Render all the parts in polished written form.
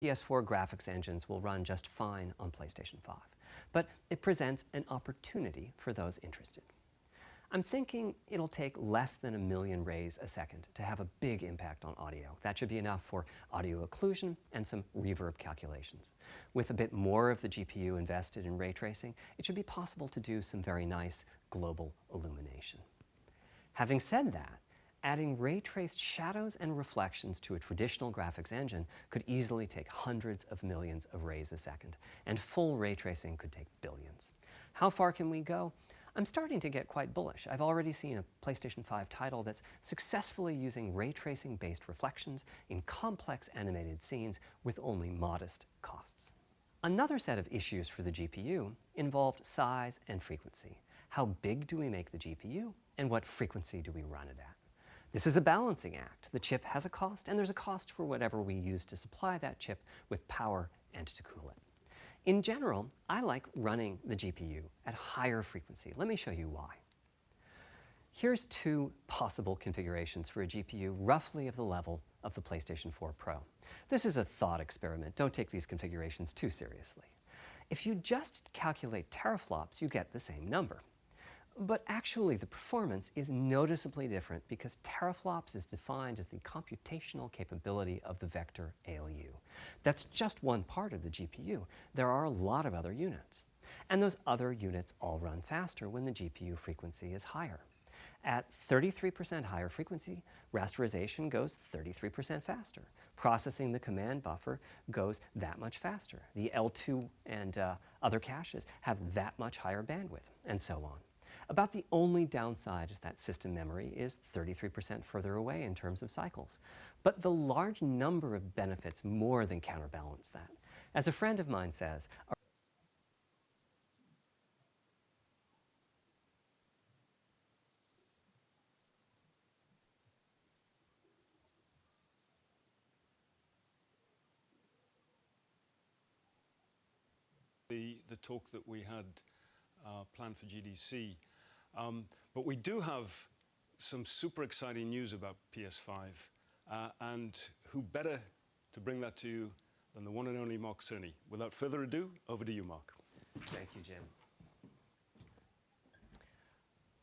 PS4 graphics engines will run just fine on PlayStation 5, but it presents an opportunity for those interested. I'm thinking it'll take less than 1,000,000 rays a second to have a big impact on audio. That should be enough for audio occlusion and some reverb calculations. With a bit more of the GPU invested in ray tracing, it should be possible to do some very nice global illumination. Having said that, adding ray-traced shadows and reflections to a traditional graphics engine could easily take hundreds of millions of rays a second, and full ray tracing could take billions. How far can we go? I'm starting to get quite bullish. I've already seen a PlayStation 5 title that's successfully using ray tracing-based reflections in complex animated scenes with only modest costs. Another set of issues for the GPU involved size and frequency. How big do we make the GPU, and what frequency do we run it at? This is a balancing act. The chip has a cost, and there's a cost for whatever we use to supply that chip with power and to cool it. In general, I like running the GPU at higher frequency. Let me show you why. Here's two possible configurations for a GPU roughly of the level of the PlayStation 4 Pro. This is a thought experiment. Don't take these configurations too seriously. If you just calculate teraflops, you get the same number. But actually, the performance is noticeably different because teraflops is defined as the computational capability of the vector ALU. That's just one part of the GPU. There are a lot of other units. And those other units all run faster when the GPU frequency is higher. At 33% higher frequency, rasterization goes 33% faster. Processing the command buffer goes that much faster. The L2 and other caches have that much higher bandwidth, and so on. About the only downside is that system memory is 33% further away in terms of cycles. But the large number of benefits more than counterbalance that. As a friend of mine says, the talk that we had planned for GDC. But we do have some super exciting news about PS5, and who better to bring that to you than the one and only Mark Cerny. Without further ado, over to you, Mark. Thank you, Jim.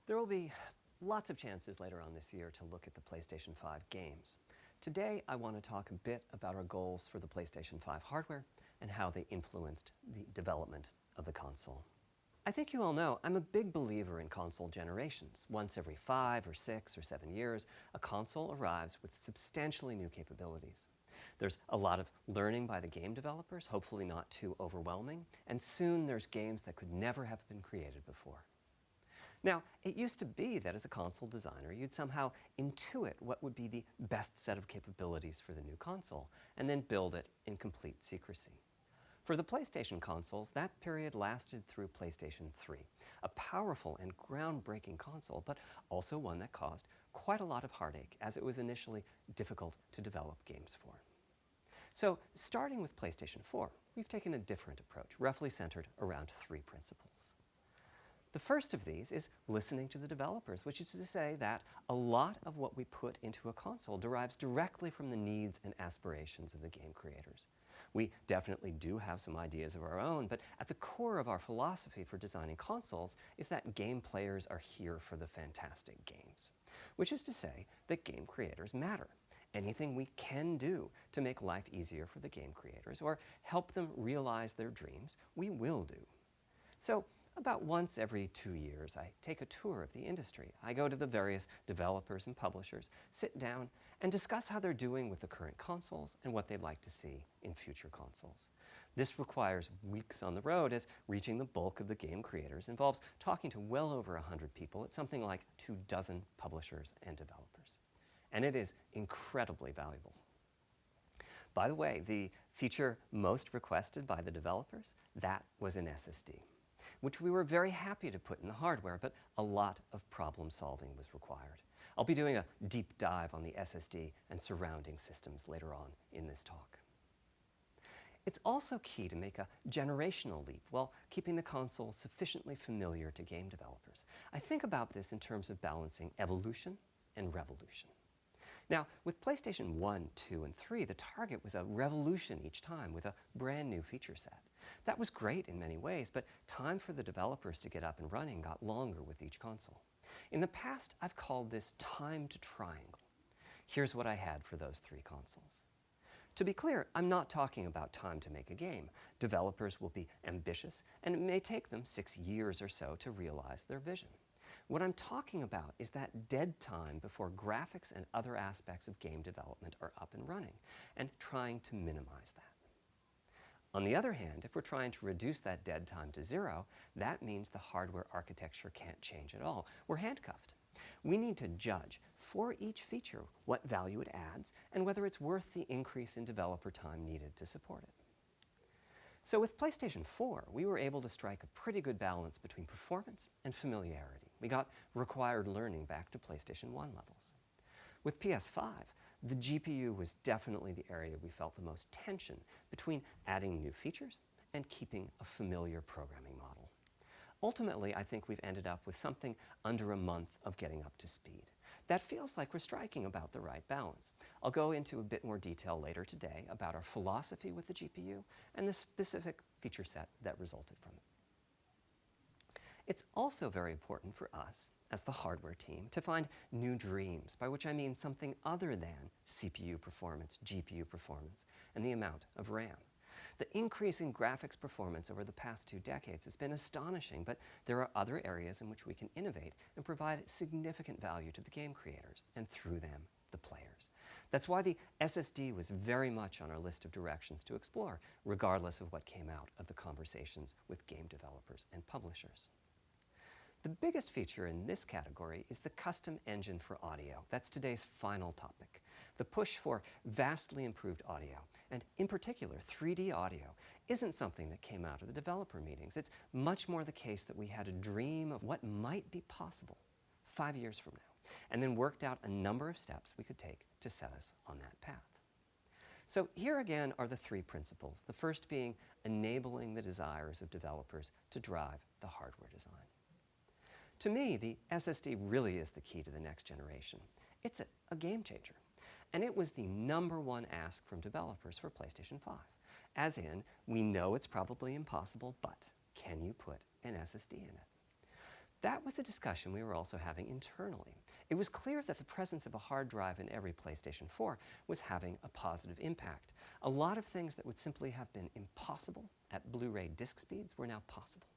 There will be lots of chances later on this year to look at the PlayStation 5 games. Today, I want to talk a bit about our goals for the PlayStation 5 hardware and how they influenced the development of the console. I think you all know I'm a big believer in console generations. Once every 5 or 6 or 7 years, a console arrives with substantially new capabilities. There's a lot of learning by the game developers, hopefully not too overwhelming, and soon there's games that could never have been created before. Now, it used to be that as a console designer, you'd somehow intuit what would be the best set of capabilities for the new console, and then build it in complete secrecy. For the PlayStation consoles, that period lasted through PlayStation 3, a powerful and groundbreaking console, but also one that caused quite a lot of heartache, as it was initially difficult to develop games for. So, starting with PlayStation 4, we've taken a different approach, roughly centered around 3 principles. The first of these is listening to the developers, which is to say that a lot of what we put into a console derives directly from the needs and aspirations of the game creators. We definitely do have some ideas of our own, but at the core of our philosophy for designing consoles is that game players are here for the fantastic games, which is to say that game creators matter. Anything we can do to make life easier for the game creators or help them realize their dreams, we will do. So, about once every 2 years, I take a tour of the industry. I go to the various developers and publishers, sit down, and discuss how they're doing with the current consoles and what they'd like to see in future consoles. This requires weeks on the road, as reaching the bulk of the game creators involves talking to well over 100 people at something like 24 publishers and developers. And it is incredibly valuable. By the way, the feature most requested by the developers, that was an SSD, which we were very happy to put in the hardware, but a lot of problem solving was required. I'll be doing a deep dive on the SSD and surrounding systems later on in this talk. It's also key to make a generational leap while keeping the console sufficiently familiar to game developers. I think about this in terms of balancing evolution and revolution. Now, with PlayStation 1, 2, and 3, the target was a revolution each time with a brand new feature set. That was great in many ways, but time for the developers to get up and running got longer with each console. In the past, I've called this time to triangle. Here's what I had for those 3 consoles. To be clear, I'm not talking about time to make a game. Developers will be ambitious, and it may take them 6 years or so to realize their vision. What I'm talking about is that dead time before graphics and other aspects of game development are up and running, and trying to minimize that. On the other hand, if we're trying to reduce that dead time to 0, that means the hardware architecture can't change at all. We're handcuffed. We need to judge for each feature what value it adds and whether it's worth the increase in developer time needed to support it. So with PlayStation 4, we were able to strike a pretty good balance between performance and familiarity. We got required learning back to PlayStation 1 levels. With PS5, the GPU was definitely the area we felt the most tension between adding new features and keeping a familiar programming model. Ultimately, I think we've ended up with something under a month of getting up to speed. That feels like we're striking about the right balance. I'll go into a bit more detail later today about our philosophy with the GPU and the specific feature set that resulted from it. It's also very important for us, as the hardware team, to find new dreams, by which I mean something other than CPU performance, GPU performance, and the amount of RAM. The increase in graphics performance over the past 2 decades has been astonishing, but there are other areas in which we can innovate and provide significant value to the game creators, and through them, the players. That's why the SSD was very much on our list of directions to explore, regardless of what came out of the conversations with game developers and publishers. The biggest feature in this category is the custom engine for audio. That's today's final topic. The push for vastly improved audio, and in particular 3D audio, isn't something that came out of the developer meetings. It's much more the case that we had a dream of what might be possible 5 years from now, and then worked out a number of steps we could take to set us on that path. So here again are the 3 principles, the first being enabling the desires of developers to drive the hardware design. To me, the SSD really is the key to the next generation. It's a game changer. And it was the #1 ask from developers for PlayStation 5. As in, we know it's probably impossible, but can you put an SSD in it? That was a discussion we were also having internally. It was clear that the presence of a hard drive in every PlayStation 4 was having a positive impact. A lot of things that would simply have been impossible at Blu-ray disc speeds were now possible.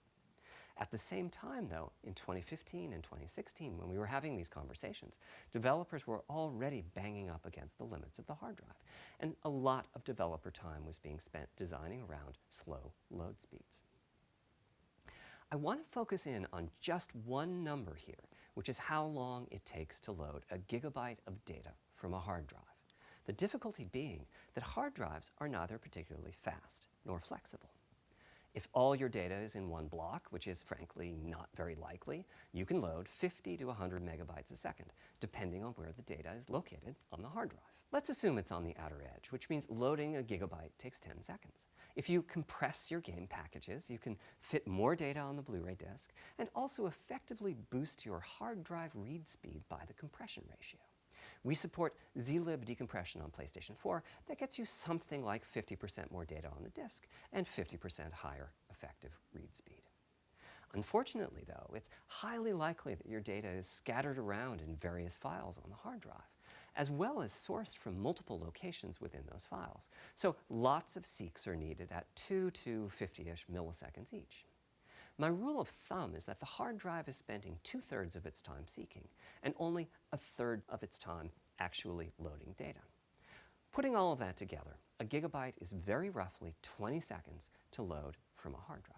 At the same time, though, in 2015 and 2016, when we were having these conversations, developers were already banging up against the limits of the hard drive, and a lot of developer time was being spent designing around slow load speeds. I want to focus in on just one number here, which is how long it takes to load a gigabyte of data from a hard drive. The difficulty being that hard drives are neither particularly fast nor flexible. If all your data is in one block, which is frankly not very likely, you can load 50 to 100 megabytes a second, depending on where the data is located on the hard drive. Let's assume it's on the outer edge, which means loading a gigabyte takes 10 seconds. If you compress your game packages, you can fit more data on the Blu-ray disc and also effectively boost your hard drive read speed by the compression ratio. We support zlib decompression on PlayStation 4 that gets you something like 50% more data on the disk and 50% higher effective read speed. Unfortunately, though, it's highly likely that your data is scattered around in various files on the hard drive, as well as sourced from multiple locations within those files. So lots of seeks are needed at 2 to 50-ish milliseconds each. My rule of thumb is that the hard drive is spending 2/3 of its time seeking and only 1/3 of its time actually loading data. Putting all of that together, a gigabyte is very roughly 20 seconds to load from a hard drive.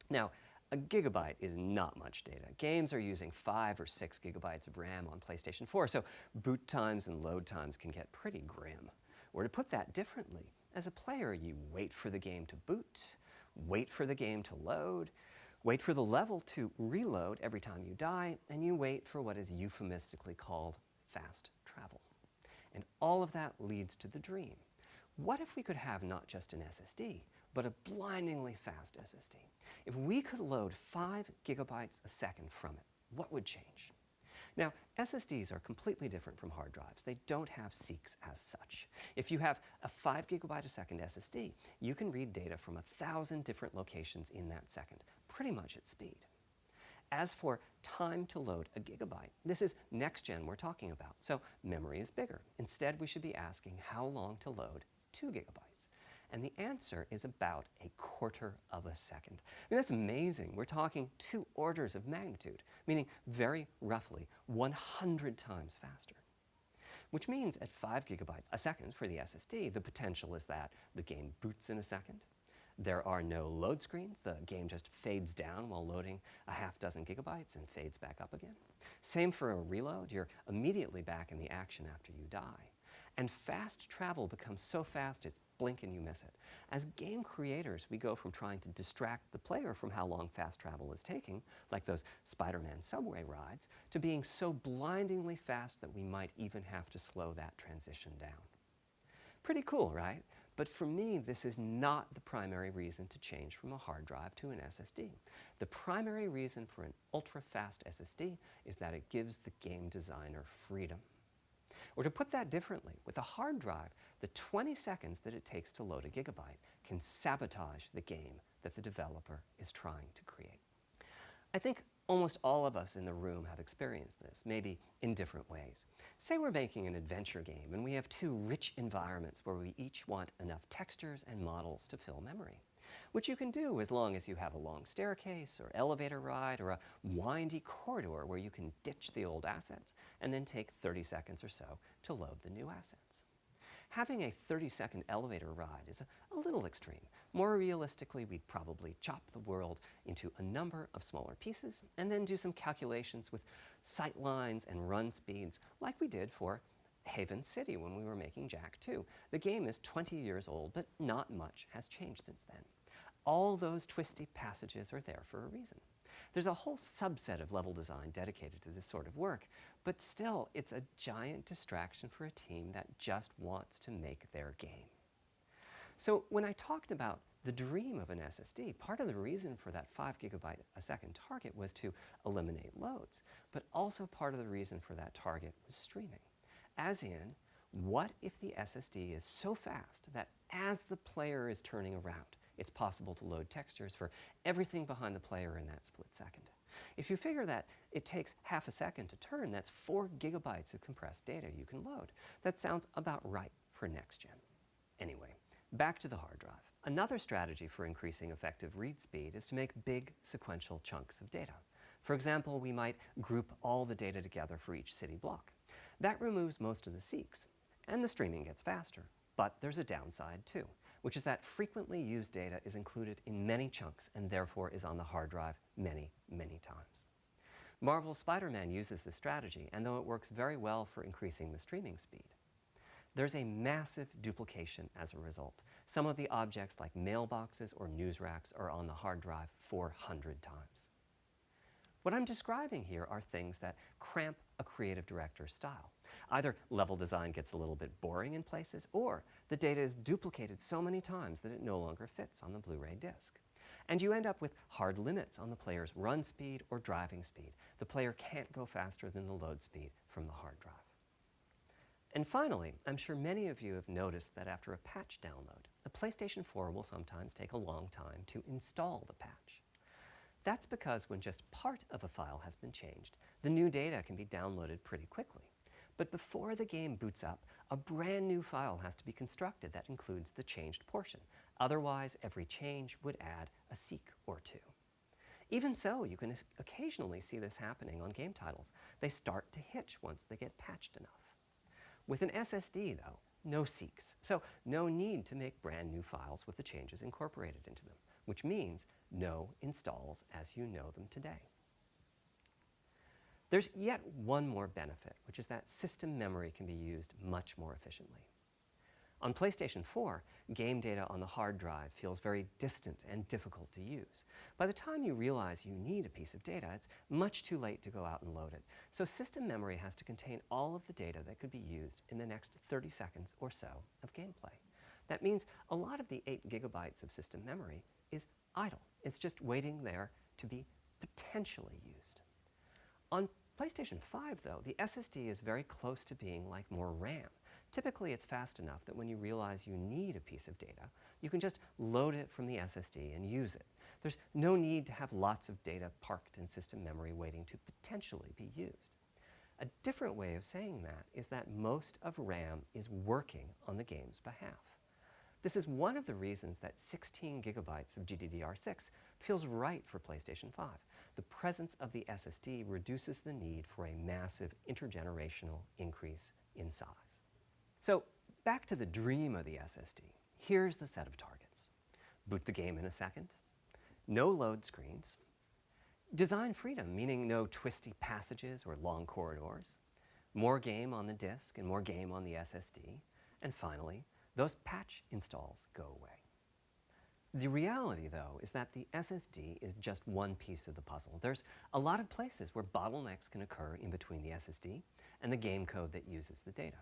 Now, a gigabyte is not much data. Games are using 5 or 6 gigabytes of RAM on PlayStation 4, so boot times and load times can get pretty grim. Or to put that differently, as a player, you wait for the game to boot, wait for the game to load, wait for the level to reload every time you die, and you wait for what is euphemistically called fast travel. And all of that leads to the dream. What if we could have not just an SSD, but a blindingly fast SSD? If we could load 5 gigabytes a second from it, what would change? Now, SSDs are completely different from hard drives. They don't have seeks as such. If you have a 5 gigabyte a second SSD, you can read data from 1,000 different locations in that second, pretty much at speed. As for time to load a gigabyte, this is next gen we're talking about, so memory is bigger. Instead, we should be asking how long to load 2 gigabytes. And the answer is about 1/4 of a second. I mean, that's amazing. We're talking 2 orders of magnitude, meaning very roughly 100 times faster. Which means at 5 gigabytes a second for the SSD, the potential is that the game boots in a second. There are no load screens. The game just fades down while loading a half dozen gigabytes and fades back up again. Same for a reload. You're immediately back in the action after you die. And fast travel becomes so fast it's blink and you miss it. As game creators, we go from trying to distract the player from how long fast travel is taking, like those Spider-Man subway rides, to being so blindingly fast that we might even have to slow that transition down. Pretty cool, right? But for me, this is not the primary reason to change from a hard drive to an SSD. The primary reason for an ultra-fast SSD is that it gives the game designer freedom. Or to put that differently, with a hard drive, the 20 seconds that it takes to load a gigabyte can sabotage the game that the developer is trying to create. I think almost all of us in the room have experienced this, maybe in different ways. Say we're making an adventure game and we have 2 rich environments where we each want enough textures and models to fill memory, which you can do as long as you have a long staircase or elevator ride or a windy corridor where you can ditch the old assets and then take 30 seconds or so to load the new assets. Having a 30-second elevator ride is a little extreme. More realistically, we'd probably chop the world into a number of smaller pieces and then do some calculations with sight lines and run speeds like we did for Haven City when we were making Jak 2. The game is 20 years old, but not much has changed since then. All those twisty passages are there for a reason. There's a whole subset of level design dedicated to this sort of work, but still, it's a giant distraction for a team that just wants to make their game. So when I talked about the dream of an SSD, part of the reason for that 5 gigabyte a second target was to eliminate loads, but also part of the reason for that target was streaming. As in, what if the SSD is so fast that as the player is turning around, it's possible to load textures for everything behind the player in that split second? If you figure that it takes half a second to turn, that's 4 gigabytes of compressed data you can load. That sounds about right for next gen. Anyway, back to the hard drive. Another strategy for increasing effective read speed is to make big sequential chunks of data. For example, we might group all the data together for each city block. That removes most of the seeks, and the streaming gets faster. But there's a downside too, which is that frequently used data is included in many chunks and therefore is on the hard drive many, many times. Marvel's Spider-Man uses this strategy, and though it works very well for increasing the streaming speed, there's a massive duplication as a result. Some of the objects like mailboxes or news racks are on the hard drive 400 times. What I'm describing here are things that cramp a creative director's style. Either level design gets a little bit boring in places, or the data is duplicated so many times that it no longer fits on the Blu-ray disc. And you end up with hard limits on the player's run speed or driving speed. The player can't go faster than the load speed from the hard drive. And finally, I'm sure many of you have noticed that after a patch download, the PlayStation 4 will sometimes take a long time to install the patch. That's because when just part of a file has been changed, the new data can be downloaded pretty quickly. But before the game boots up, a brand new file has to be constructed that includes the changed portion. Otherwise, every change would add a seek or 2. Even so, you can occasionally see this happening on game titles. They start to hitch once they get patched enough. With an SSD, though, no seeks, so no need to make brand new files with the changes incorporated into them, which means no installs as you know them today. There's yet one more benefit, which is that system memory can be used much more efficiently. On PlayStation 4, game data on the hard drive feels very distant and difficult to use. By the time you realize you need a piece of data, it's much too late to go out and load it. So system memory has to contain all of the data that could be used in the next 30 seconds or so of gameplay. That means a lot of the 8 gigabytes of system memory is idle. It's just waiting there to be potentially used. On PlayStation 5, though, the SSD is very close to being like more RAM. Typically, it's fast enough that when you realize you need a piece of data, you can just load it from the SSD and use it. There's no need to have lots of data parked in system memory waiting to potentially be used. A different way of saying that is that most of RAM is working on the game's behalf. This is one of the reasons that 16 gigabytes of GDDR6 feels right for PlayStation 5. The presence of the SSD reduces the need for a massive intergenerational increase in size. So back to the dream of the SSD. Here's the set of targets. Boot the game in a second. No load screens. Design freedom, meaning no twisty passages or long corridors. More game on the disk and more game on the SSD. And finally, those patch installs go away. The reality, though, is that the SSD is just one piece of the puzzle. There's a lot of places where bottlenecks can occur in between the SSD and the game code that uses the data.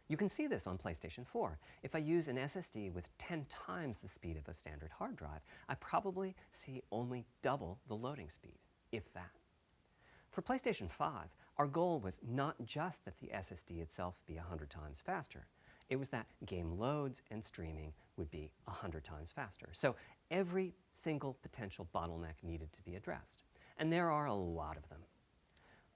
You can see this on PlayStation 4. If I use an SSD with 10 times the speed of a standard hard drive, I probably see only double the loading speed, if that. For PlayStation 5, our goal was not just that the SSD itself be 100 times faster. It was that game loads and streaming would be 100 times faster. So every single potential bottleneck needed to be addressed. And there are a lot of them.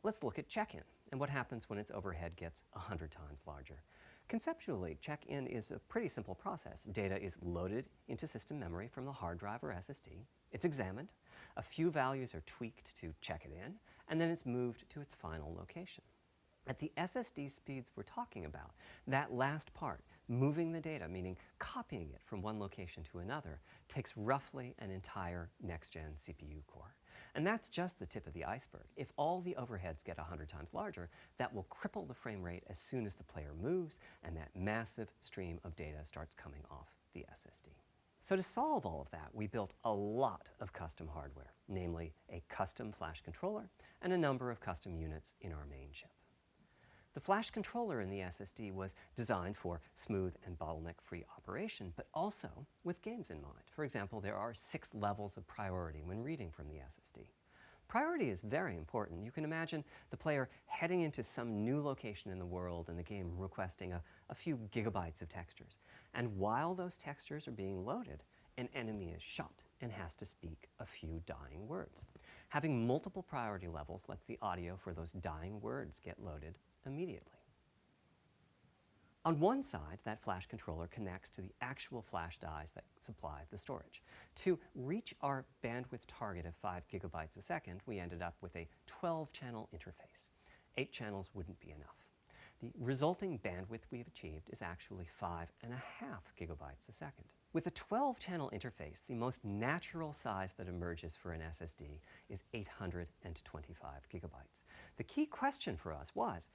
Let's look at check-in and what happens when its overhead gets 100 times larger. Conceptually, check-in is a pretty simple process. Data is loaded into system memory from the hard drive or SSD. It's examined. A few values are tweaked to check it in, and then it's moved to its final location. At the SSD speeds we're talking about, that last part, moving the data, meaning copying it from one location to another, takes roughly an entire next-gen CPU core. And that's just the tip of the iceberg. If all the overheads get 100 times larger, that will cripple the frame rate as soon as the player moves and that massive stream of data starts coming off the SSD. So to solve all of that, we built a lot of custom hardware, namely a custom flash controller and a number of custom units in our main chip. The flash controller in the SSD was designed for smooth and bottleneck-free operation, but also with games in mind. For example, there are 6 levels of priority when reading from the SSD. Priority is very important. You can imagine the player heading into some new location in the world and the game requesting a few gigabytes of textures. And while those textures are being loaded, an enemy is shot and has to speak a few dying words. Having multiple priority levels lets the audio for those dying words get loaded immediately. On one side, that flash controller connects to the actual flash dies that supply the storage. To reach our bandwidth target of 5 gigabytes a second, we ended up with a 12-channel interface. 8 channels wouldn't be enough. The resulting bandwidth we've achieved is actually 5.5 gigabytes a second. With a 12-channel interface, the most natural size that emerges for an SSD is 825 gigabytes. The key question for us was,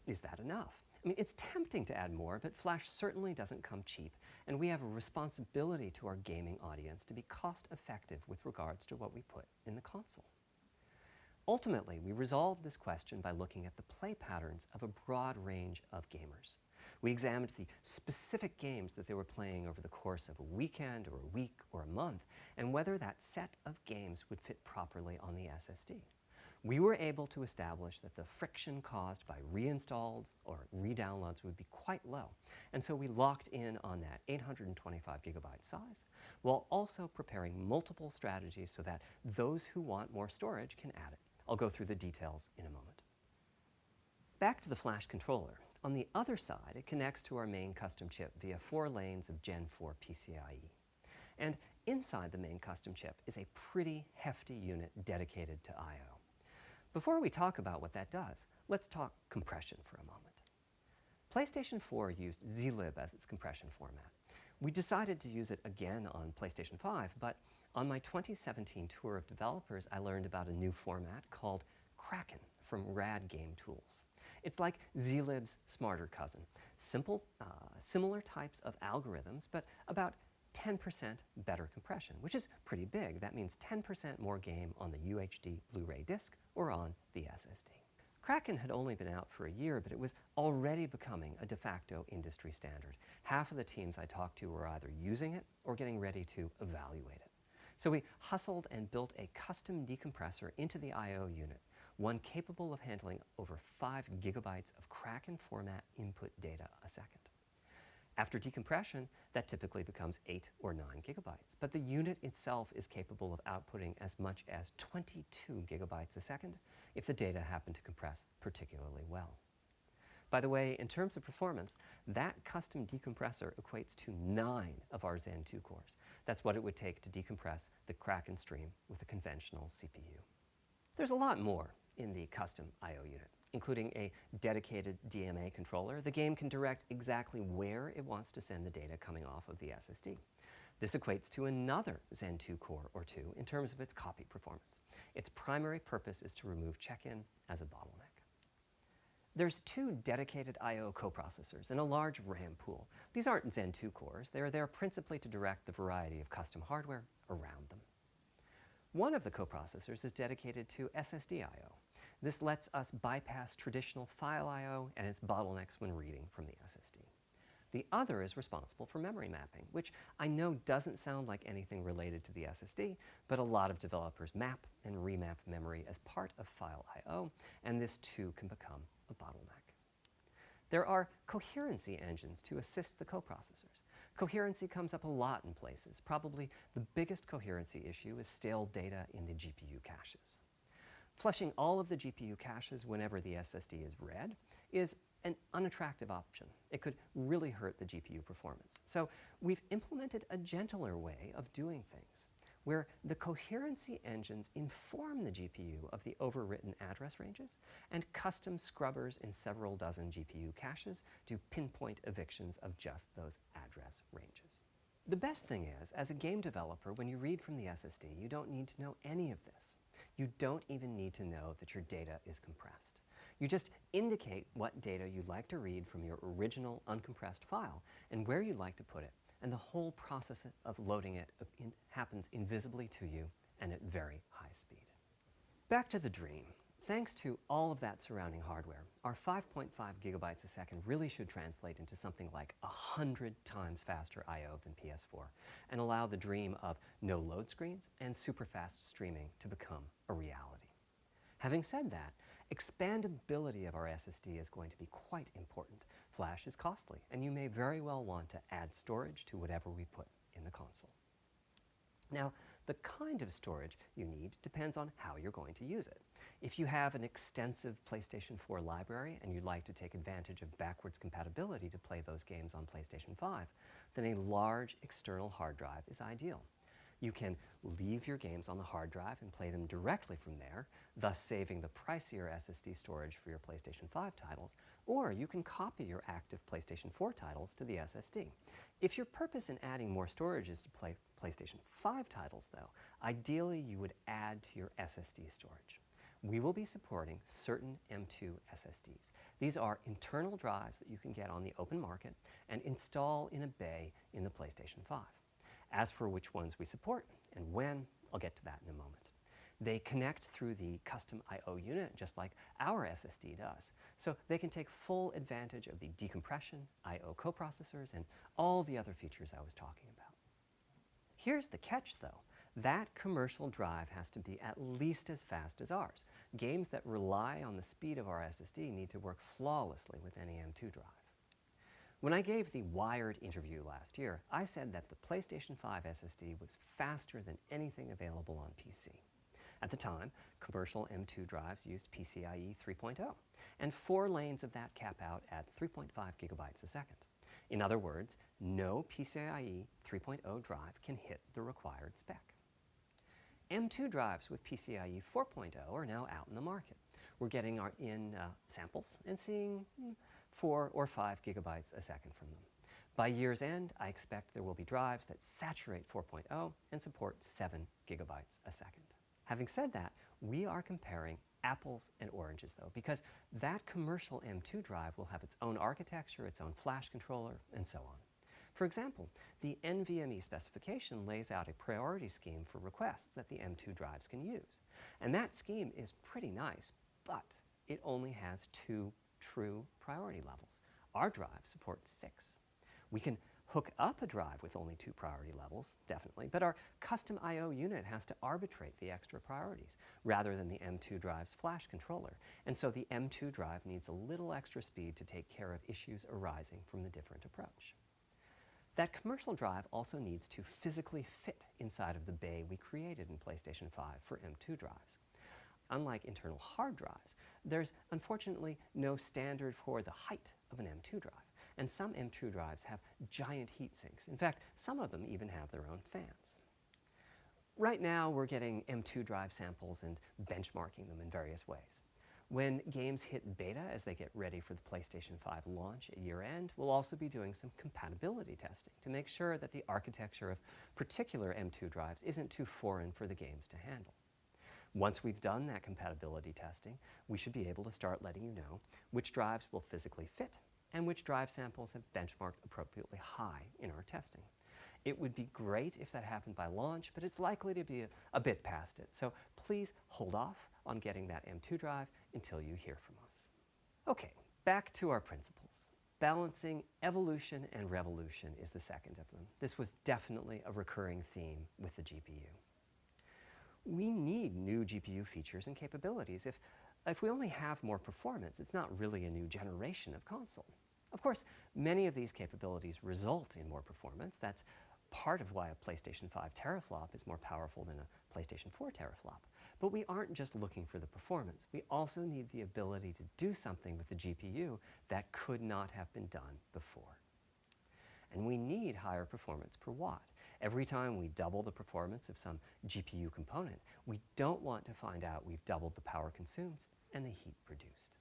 is that enough? I mean, it's tempting to add more, but flash certainly doesn't come cheap, and we have a responsibility to our gaming audience to be cost-effective with regards to what we put in the console. Ultimately, we resolved this question by looking at the play patterns of a broad range of gamers. We examined the specific games that they were playing over the course of a weekend or a week or a month, and whether that set of games would fit properly on the SSD. We were able to establish that the friction caused by reinstalls or redownloads would be quite low, and so we locked in on that 825 gigabyte size, while also preparing multiple strategies so that those who want more storage can add it. I'll go through the details in a moment. Back to the flash controller. On the other side, it connects to our main custom chip via 4 lanes of Gen 4 PCIe. And inside the main custom chip is a pretty hefty unit dedicated to I/O. Before we talk about what that does, let's talk compression for a moment. PlayStation 4 used zlib as its compression format. We decided to use it again on PlayStation 5, but on my 2017 tour of developers, I learned about a new format called Kraken from Rad Game Tools. It's like zlib's smarter cousin. Simple, similar types of algorithms, but about 10% better compression, which is pretty big. That means 10% more game on the UHD Blu-ray disc or on the SSD. Kraken had only been out for a year, but it was already becoming a de facto industry standard. Half of the teams I talked to were either using it or getting ready to evaluate it. So we hustled and built a custom decompressor into the I/O unit, one capable of handling over 5 gigabytes of Kraken format input data a second. After decompression, that typically becomes 8 or 9 gigabytes, but the unit itself is capable of outputting as much as 22 gigabytes a second if the data happen to compress particularly well. By the way, in terms of performance, that custom decompressor equates to 9 of our Zen 2 cores. That's what it would take to decompress the Kraken stream with a conventional CPU. There's a lot more in the custom I/O unit, including a dedicated DMA controller. The game can direct exactly where it wants to send the data coming off of the SSD. This equates to another Zen 2 core or two in terms of its copy performance. Its primary purpose is to remove check-in as a bottleneck. There's 2 dedicated I/O coprocessors and a large RAM pool. These aren't Zen 2 cores. They're there principally to direct the variety of custom hardware around them. One of the coprocessors is dedicated to SSD I/O. This lets us bypass traditional file I/O and its bottlenecks when reading from the SSD. The other is responsible for memory mapping, which I know doesn't sound like anything related to the SSD, but a lot of developers map and remap memory as part of file I/O, and this too can become a bottleneck. There are coherency engines to assist the coprocessors. Coherency comes up a lot in places. Probably the biggest coherency issue is stale data in the GPU caches. Flushing all of the GPU caches whenever the SSD is read is an unattractive option. It could really hurt the GPU performance. So we've implemented a gentler way of doing things, where the coherency engines inform the GPU of the overwritten address ranges, and custom scrubbers in several dozen GPU caches do pinpoint evictions of just those address ranges. The best thing is, as a game developer, when you read from the SSD, you don't need to know any of this. You don't even need to know that your data is compressed. You just indicate what data you'd like to read from your original uncompressed file and where you'd like to put it, and the whole process of loading it happens invisibly to you and at very high speed. Back to the dream. Thanks to all of that surrounding hardware, our 5.5 gigabytes a second really should translate into something like 100 times faster I/O than PS4 and allow the dream of no load screens and super fast streaming to become a reality. Having said that, expandability of our SSD is going to be quite important. Flash is costly, and you may very well want to add storage to whatever we put in the console. Now, the kind of storage you need depends on how you're going to use it. If you have an extensive PlayStation 4 library and you'd like to take advantage of backwards compatibility to play those games on PlayStation 5, then a large external hard drive is ideal. You can leave your games on the hard drive and play them directly from there, thus saving the pricier SSD storage for your PlayStation 5 titles, or you can copy your active PlayStation 4 titles to the SSD. If your purpose in adding more storage is to play PlayStation 5 titles, though, ideally you would add to your SSD storage. We will be supporting certain M2 SSDs. These are internal drives that you can get on the open market and install in a bay in the PlayStation 5. As for which ones we support and when, I'll get to that in a moment. They connect through the custom I/O unit just like our SSD does, so they can take full advantage of the decompression, I/O coprocessors, and all the other features I was talking about. Here's the catch, though. That commercial drive has to be at least as fast as ours. Games that rely on the speed of our SSD need to work flawlessly with any M2 drive. When I gave the Wired interview last year, I said that the PlayStation 5 SSD was faster than anything available on PC. At the time, commercial M2 drives used PCIe 3.0, and 4 lanes of that cap out at 3.5 gigabytes a second. In other words, no PCIe 3.0 drive can hit the required spec. M2 drives with PCIe 4.0 are now out in the market. We're getting in samples and seeing 4 or 5 gigabytes a second from them. By year's end, I expect there will be drives that saturate 4.0 and support 7 gigabytes a second. Having said that, we are comparing apples and oranges, though, because that commercial M2 drive will have its own architecture, its own flash controller, and so on. For example, the NVMe specification lays out a priority scheme for requests that the M2 drives can use. And that scheme is pretty nice, but it only has 2 true priority levels. Our drive supports 6. We can hook up a drive with only 2 priority levels, definitely, but our custom I/O unit has to arbitrate the extra priorities rather than the M2 drive's flash controller, and so the M2 drive needs a little extra speed to take care of issues arising from the different approach. That commercial drive also needs to physically fit inside of the bay we created in PlayStation 5 for M2 drives. Unlike internal hard drives, there's unfortunately no standard for the height of an M2 drive, and some M2 drives have giant heat sinks. In fact, some of them even have their own fans. Right now, we're getting M2 drive samples and benchmarking them in various ways. When games hit beta as they get ready for the PlayStation 5 launch at year-end, we'll also be doing some compatibility testing to make sure that the architecture of particular M2 drives isn't too foreign for the games to handle. Once we've done that compatibility testing, we should be able to start letting you know which drives will physically fit and which drive samples have benchmarked appropriately high in our testing. It would be great if that happened by launch, but it's likely to be a bit past it, so please hold off on getting that M2 drive until you hear from us. Okay, back to our principles. Balancing evolution and revolution is the second of them. This was definitely a recurring theme with the GPU. We need new GPU features and capabilities. If we only have more performance, it's not really a new generation of console. Of course, many of these capabilities result in more performance. That's part of why a PlayStation 5 teraflop is more powerful than a PlayStation 4 teraflop. But we aren't just looking for the performance. We also need the ability to do something with the GPU that could not have been done before. And we need higher performance per watt. Every time we double the performance of some GPU component, we don't want to find out we've doubled the power consumed and the heat produced.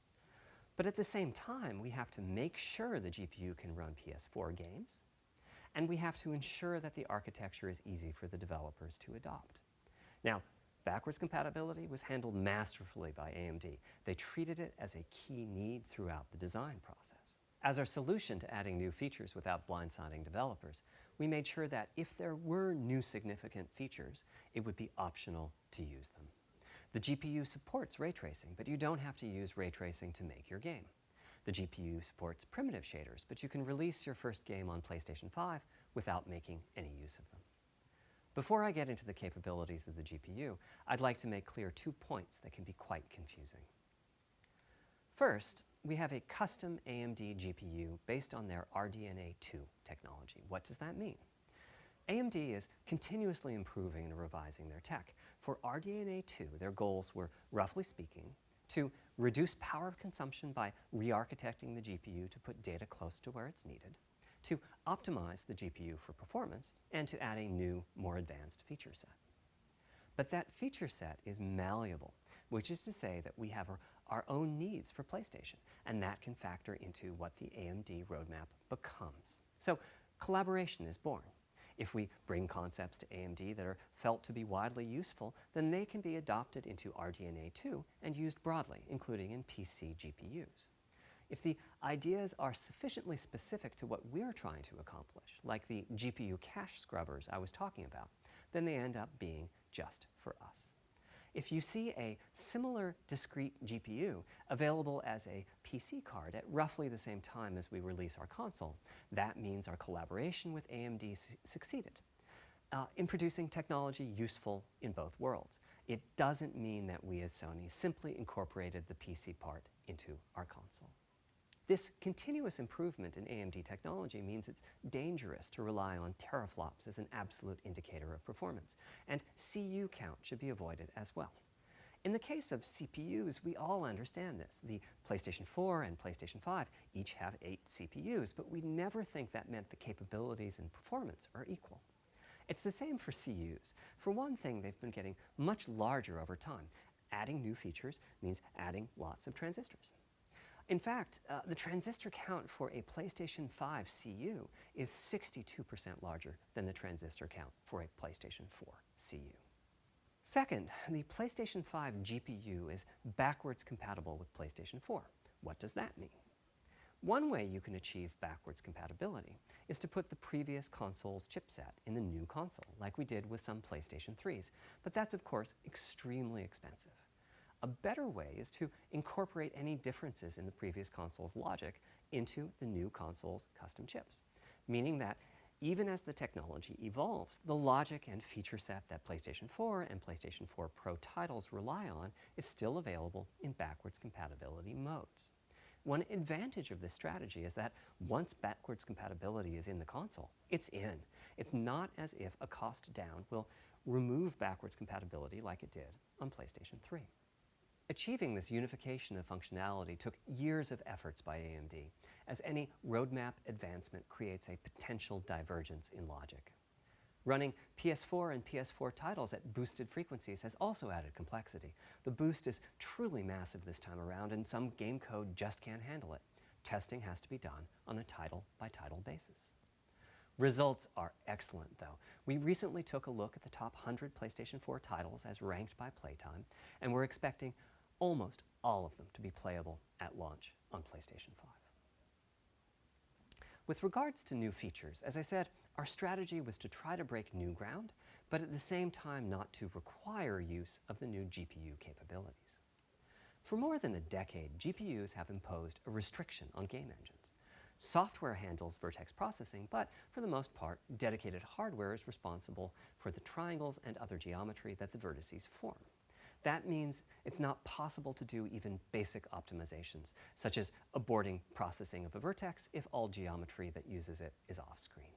But at the same time, we have to make sure the GPU can run PS4 games, and we have to ensure that the architecture is easy for the developers to adopt. Now, backwards compatibility was handled masterfully by AMD. They treated it as a key need throughout the design process. As our solution to adding new features without blindsiding developers, we made sure that if there were new significant features, it would be optional to use them. The GPU supports ray tracing, but you don't have to use ray tracing to make your game. The GPU supports primitive shaders, but you can release your first game on PlayStation 5 without making any use of them. Before I get into the capabilities of the GPU, I'd like to make clear 2 points that can be quite confusing. First, we have a custom AMD GPU based on their RDNA 2 technology. What does that mean? AMD is continuously improving and revising their tech. For RDNA 2, their goals were, roughly speaking, to reduce power consumption by re-architecting the GPU to put data close to where it's needed, to optimize the GPU for performance, and to add a new, more advanced feature set. But that feature set is malleable, which is to say that we have our own needs for PlayStation, and that can factor into what the AMD roadmap becomes. So collaboration is born. If we bring concepts to AMD that are felt to be widely useful, then they can be adopted into RDNA 2 and used broadly, including in PC GPUs. If the ideas are sufficiently specific to what we're trying to accomplish, like the GPU cache scrubbers I was talking about, then they end up being just for us. If you see a similar discrete GPU available as a PC card at roughly the same time as we release our console, that means our collaboration with AMD succeeded in producing technology useful in both worlds. It doesn't mean that we as Sony simply incorporated the PC part into our console. This continuous improvement in AMD technology means it's dangerous to rely on teraflops as an absolute indicator of performance, and CU count should be avoided as well. In the case of CPUs, we all understand this. The PlayStation 4 and PlayStation 5 each have 8 CPUs, but we never think that meant the capabilities and performance are equal. It's the same for CUs. For one thing, they've been getting much larger over time. Adding new features means adding lots of transistors. In fact, the transistor count for a PlayStation 5 CU is 62% larger than the transistor count for a PlayStation 4 CU. Second, the PlayStation 5 GPU is backwards compatible with PlayStation 4. What does that mean? One way you can achieve backwards compatibility is to put the previous console's chipset in the new console, like we did with some PlayStation 3s, but that's of course extremely expensive. A better way is to incorporate any differences in the previous console's logic into the new console's custom chips, meaning that even as the technology evolves, the logic and feature set that PlayStation 4 and PlayStation 4 Pro titles rely on is still available in backwards compatibility modes. One advantage of this strategy is that once backwards compatibility is in the console, it's in. It's not as if a cost down will remove backwards compatibility like it did on PlayStation 3. Achieving this unification of functionality took years of efforts by AMD, as any roadmap advancement creates a potential divergence in logic. Running PS4 and PS4 titles at boosted frequencies has also added complexity. The boost is truly massive this time around, and some game code just can't handle it. Testing has to be done on a title-by-title basis. Results are excellent, though. We recently took a look at the top 100 PlayStation 4 titles as ranked by playtime, and we're expecting almost all of them to be playable at launch on PlayStation 5. With regards to new features, as I said, our strategy was to try to break new ground, but at the same time not to require use of the new GPU capabilities. For more than a decade, GPUs have imposed a restriction on game engines. Software handles vertex processing, but for the most part, dedicated hardware is responsible for the triangles and other geometry that the vertices form. That means it's not possible to do even basic optimizations, such as aborting processing of a vertex if all geometry that uses it is off-screen.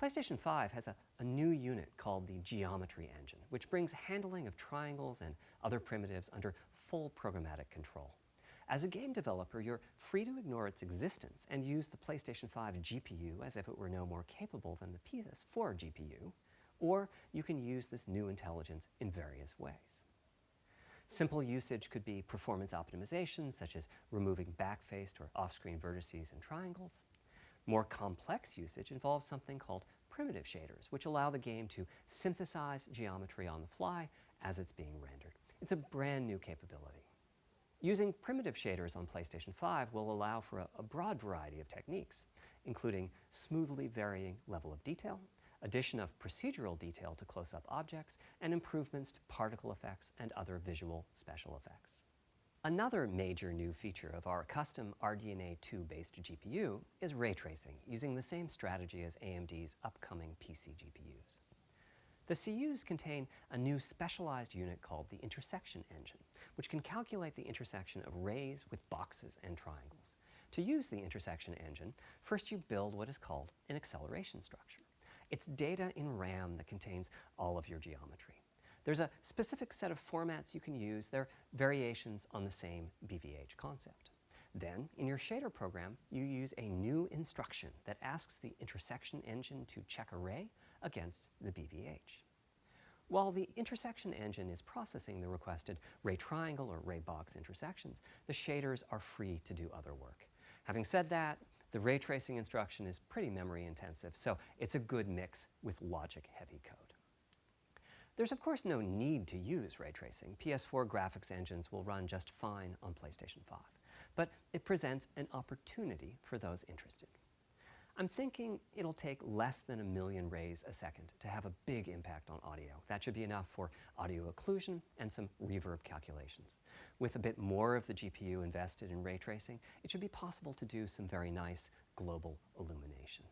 PlayStation 5 has a new unit called the Geometry Engine, which brings handling of triangles and other primitives under full programmatic control. As a game developer, you're free to ignore its existence and use the PlayStation 5 GPU as if it were no more capable than the PS4 GPU, or you can use this new intelligence in various ways. Simple usage could be performance optimization, such as removing backfaced or off-screen vertices and triangles. More complex usage involves something called primitive shaders, which allow the game to synthesize geometry on the fly as it's being rendered. It's a brand new capability. Using primitive shaders on PlayStation 5 will allow for a broad variety of techniques, including smoothly varying level of detail, addition of procedural detail to close-up objects, and improvements to particle effects and other visual special effects. Another major new feature of our custom RDNA 2-based GPU is ray tracing, using the same strategy as AMD's upcoming PC GPUs. The CUs contain a new specialized unit called the intersection engine, which can calculate the intersection of rays with boxes and triangles. To use the intersection engine, first you build what is called an acceleration structure. It's data in RAM that contains all of your geometry. There's a specific set of formats you can use. They're variations on the same BVH concept. Then, in your shader program, you use a new instruction that asks the intersection engine to check a ray against the BVH. While the intersection engine is processing the requested ray triangle or ray box intersections, the shaders are free to do other work. Having said that, the ray tracing instruction is pretty memory intensive, so it's a good mix with logic-heavy code. There's of course no need to use ray tracing. PS4 graphics engines will run just fine on PlayStation 5, but it presents an opportunity for those interested. I'm thinking it'll take less than 1 million rays a second to have a big impact on audio. That should be enough for audio occlusion and some reverb calculations. With a bit more of the GPU invested in ray tracing, it should be possible to do some very nice global illumination.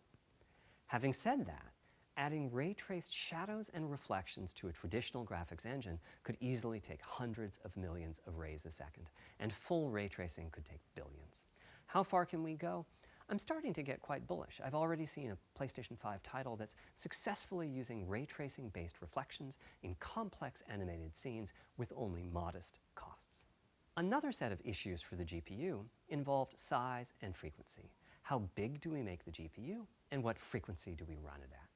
Having said that, adding ray-traced shadows and reflections to a traditional graphics engine could easily take hundreds of millions of rays a second, and full ray tracing could take billions. How far can we go? I'm starting to get quite bullish. I've already seen a PlayStation 5 title that's successfully using ray tracing-based reflections in complex animated scenes with only modest costs. Another set of issues for the GPU involved size and frequency. How big do we make the GPU, and what frequency do we run it at?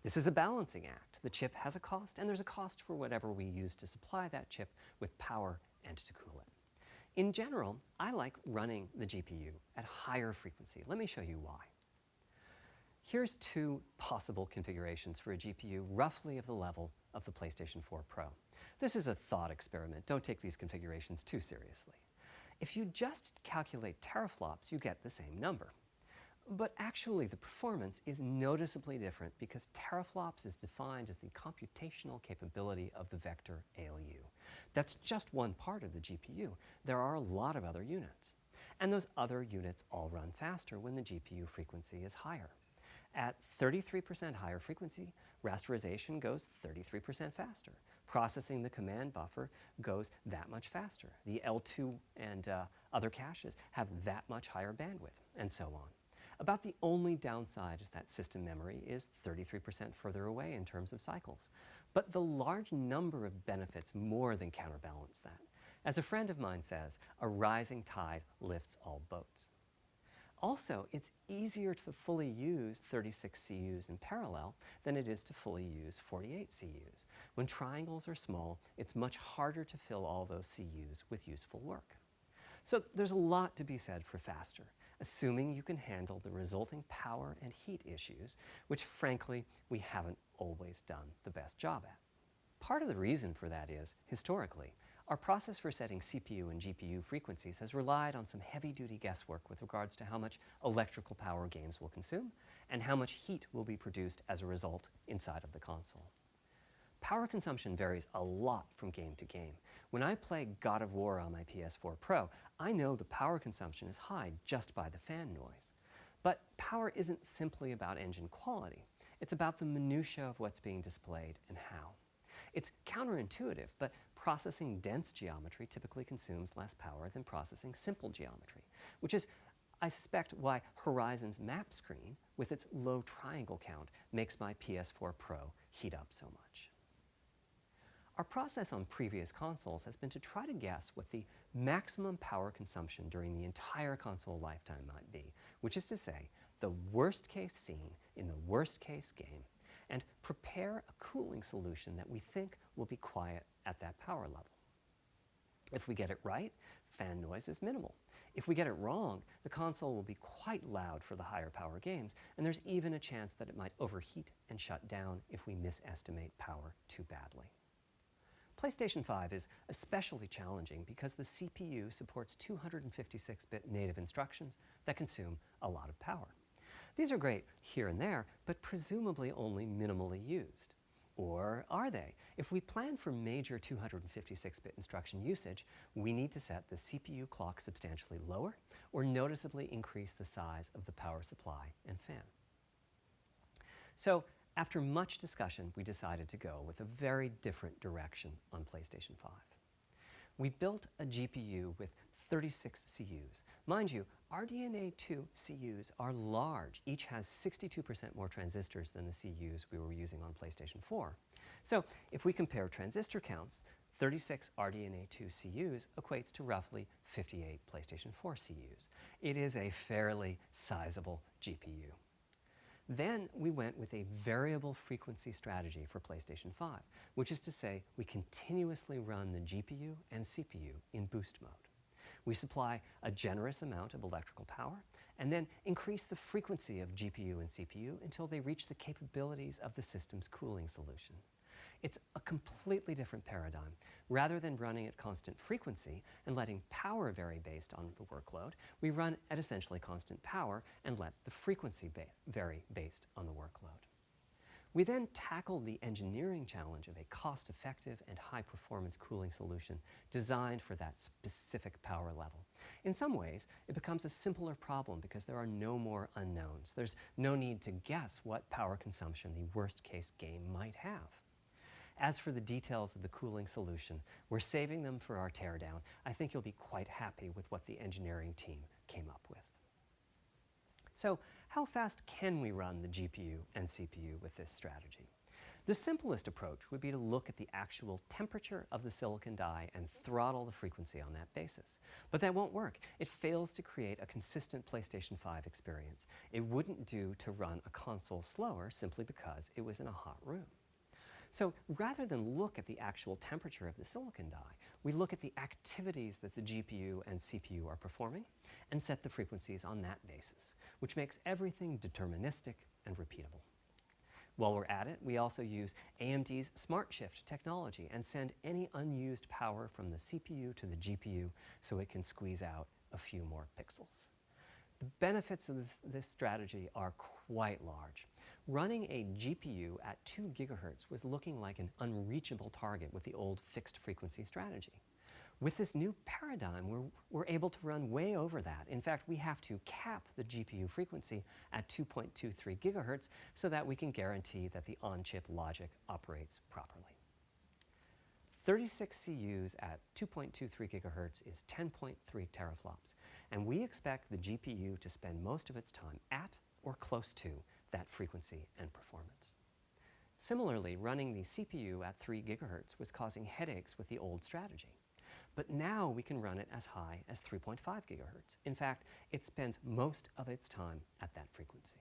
This is a balancing act. The chip has a cost, and there's a cost for whatever we use to supply that chip with power and to cool it. In general, I like running the GPU at higher frequency. Let me show you why. Here's 2 possible configurations for a GPU roughly of the level of the PlayStation 4 Pro. This is a thought experiment. Don't take these configurations too seriously. If you just calculate teraflops, you get the same number. But actually, the performance is noticeably different because teraflops is defined as the computational capability of the vector ALU. That's just one part of the GPU. There are a lot of other units. And those other units all run faster when the GPU frequency is higher. At 33% higher frequency, rasterization goes 33% faster. Processing the command buffer goes that much faster. The L2 and other caches have that much higher bandwidth, and so on. About the only downside is that system memory is 33% further away in terms of cycles. But the large number of benefits more than counterbalance that. As a friend of mine says, a rising tide lifts all boats. Also, it's easier to fully use 36 CUs in parallel than it is to fully use 48 CUs. When triangles are small, it's much harder to fill all those CUs with useful work. So there's a lot to be said for faster, assuming you can handle the resulting power and heat issues, which frankly, we haven't always done the best job at. Part of the reason for that is, historically, our process for setting CPU and GPU frequencies has relied on some heavy-duty guesswork with regards to how much electrical power games will consume and how much heat will be produced as a result inside of the console. Power consumption varies a lot from game to game. When I play God of War on my PS4 Pro, I know the power consumption is high just by the fan noise. But power isn't simply about engine quality. It's about the minutiae of what's being displayed and how. It's counterintuitive, but processing dense geometry typically consumes less power than processing simple geometry, which is, I suspect, why Horizon's map screen, with its low triangle count, makes my PS4 Pro heat up so much. Our process on previous consoles has been to try to guess what the maximum power consumption during the entire console lifetime might be, which is to say, the worst case scene in the worst case game, and prepare a cooling solution that we think will be quiet at that power level. If we get it right, fan noise is minimal. If we get it wrong, the console will be quite loud for the higher power games, and there's even a chance that it might overheat and shut down if we misestimate power too badly. PlayStation 5 is especially challenging because the CPU supports 256-bit native instructions that consume a lot of power. These are great here and there, but presumably only minimally used. Or are they? If we plan for major 256-bit instruction usage, we need to set the CPU clock substantially lower or noticeably increase the size of the power supply and fan. So, after much discussion, we decided to go with a very different direction on PlayStation 5. We built a GPU with 36 CUs. Mind you, RDNA 2 CUs are large. Each has 62% more transistors than the CUs we were using on PlayStation 4. So if we compare transistor counts, 36 RDNA 2 CUs equates to roughly 58 PlayStation 4 CUs. It is a fairly sizable GPU. Then we went with a variable frequency strategy for PlayStation 5, which is to say we continuously run the GPU and CPU in boost mode. We supply a generous amount of electrical power and then increase the frequency of GPU and CPU until they reach the capabilities of the system's cooling solution. It's a completely different paradigm. Rather than running at constant frequency and letting power vary based on the workload, we run at essentially constant power and let the frequency vary based on the workload. We then tackled the engineering challenge of a cost-effective and high-performance cooling solution designed for that specific power level. In some ways, it becomes a simpler problem because there are no more unknowns. There's no need to guess what power consumption the worst-case game might have. As for the details of the cooling solution, we're saving them for our teardown. I think you'll be quite happy with what the engineering team came up with. So, how fast can we run the GPU and CPU with this strategy? The simplest approach would be to look at the actual temperature of the silicon die and throttle the frequency on that basis. But that won't work. It fails to create a consistent PlayStation 5 experience. It wouldn't do to run a console slower simply because it was in a hot room. So rather than look at the actual temperature of the silicon die, we look at the activities that the GPU and CPU are performing and set the frequencies on that basis, which makes everything deterministic and repeatable. While we're at it, we also use AMD's SmartShift technology and send any unused power from the CPU to the GPU so it can squeeze out a few more pixels. The benefits of this strategy are quite large. Running a GPU at 2 GHz was looking like an unreachable target with the old fixed frequency strategy. With this new paradigm, we're able to run way over that. In fact, we have to cap the GPU frequency at 2.23 gigahertz so that we can guarantee that the on-chip logic operates properly. 36 CUs at 2.23 gigahertz is 10.3 teraflops, and we expect the GPU to spend most of its time at or close to that frequency and performance. Similarly, running the CPU at 3 gigahertz was causing headaches with the old strategy. But now we can run it as high as 3.5 gigahertz. In fact, it spends most of its time at that frequency.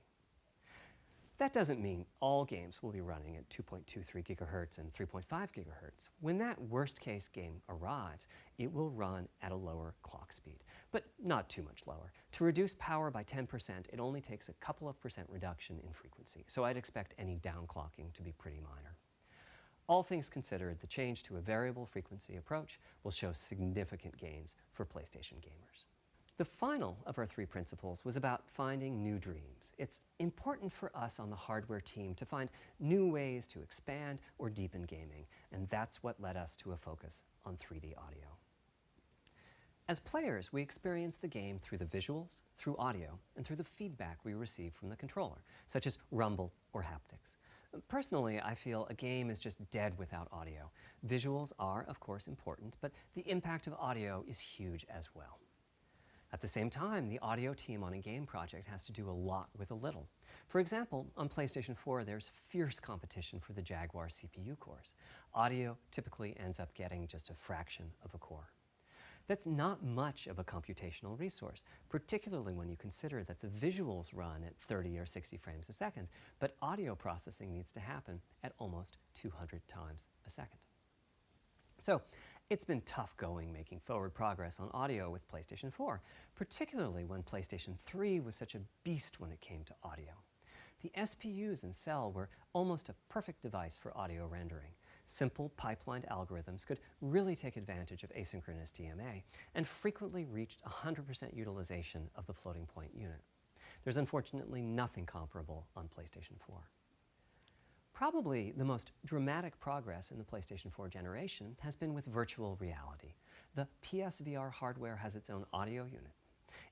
That doesn't mean all games will be running at 2.23 gigahertz and 3.5 gigahertz. When that worst-case game arrives, it will run at a lower clock speed, but not too much lower. To reduce power by 10%, it only takes a couple of percent reduction in frequency, so I'd expect any downclocking to be pretty minor. All things considered, the change to a variable frequency approach will show significant gains for PlayStation gamers. The final of our 3 principles was about finding new dreams. It's important for us on the hardware team to find new ways to expand or deepen gaming, and that's what led us to a focus on 3D audio. As players, we experience the game through the visuals, through audio, and through the feedback we receive from the controller, such as rumble or haptics. Personally, I feel a game is just dead without audio. Visuals are, of course, important, but the impact of audio is huge as well. At the same time, the audio team on a game project has to do a lot with a little. For example, on PlayStation 4, there's fierce competition for the Jaguar CPU cores. Audio typically ends up getting just a fraction of a core. That's not much of a computational resource, particularly when you consider that the visuals run at 30 or 60 frames a second, but audio processing needs to happen at almost 200 times a second. So it's been tough going making forward progress on audio with PlayStation 4, particularly when PlayStation 3 was such a beast when it came to audio. The SPUs in Cell were almost a perfect device for audio rendering. Simple pipelined algorithms could really take advantage of asynchronous DMA and frequently reached 100% utilization of the floating point unit. There's unfortunately nothing comparable on PlayStation 4. Probably the most dramatic progress in the PlayStation 4 generation has been with virtual reality. The PSVR hardware has its own audio unit.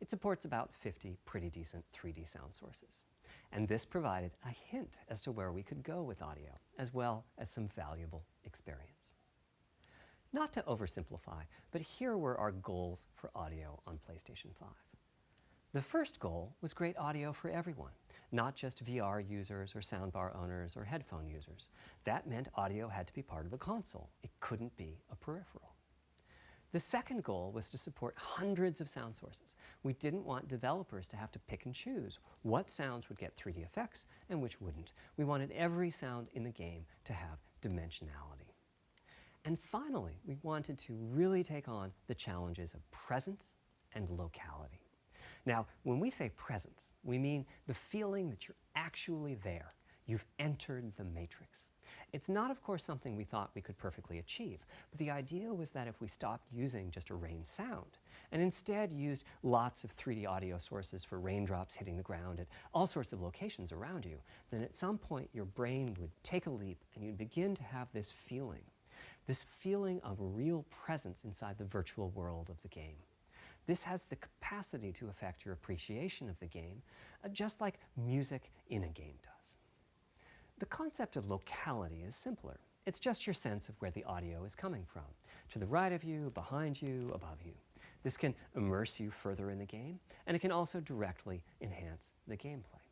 It supports about 50 pretty decent 3D sound sources. And this provided a hint as to where we could go with audio, as well as some valuable experience. Not to oversimplify, but here were our goals for audio on PlayStation 5. The first goal was great audio for everyone, not just VR users or soundbar owners or headphone users. That meant audio had to be part of the console. It couldn't be a peripheral. The second goal was to support hundreds of sound sources. We didn't want developers to have to pick and choose what sounds would get 3D effects and which wouldn't. We wanted every sound in the game to have dimensionality. And finally, we wanted to really take on the challenges of presence and locality. Now, when we say presence, we mean the feeling that you're actually there. You've entered the matrix. It's not, of course, something we thought we could perfectly achieve, but the idea was that if we stopped using just a rain sound and instead used lots of 3D audio sources for raindrops hitting the ground at all sorts of locations around you, then at some point your brain would take a leap and you'd begin to have this feeling of real presence inside the virtual world of the game. This has the capacity to affect your appreciation of the game, just like music in a game does. The concept of locality is simpler. It's just your sense of where the audio is coming from, to the right of you, behind you, above you. This can immerse you further in the game, and it can also directly enhance the gameplay.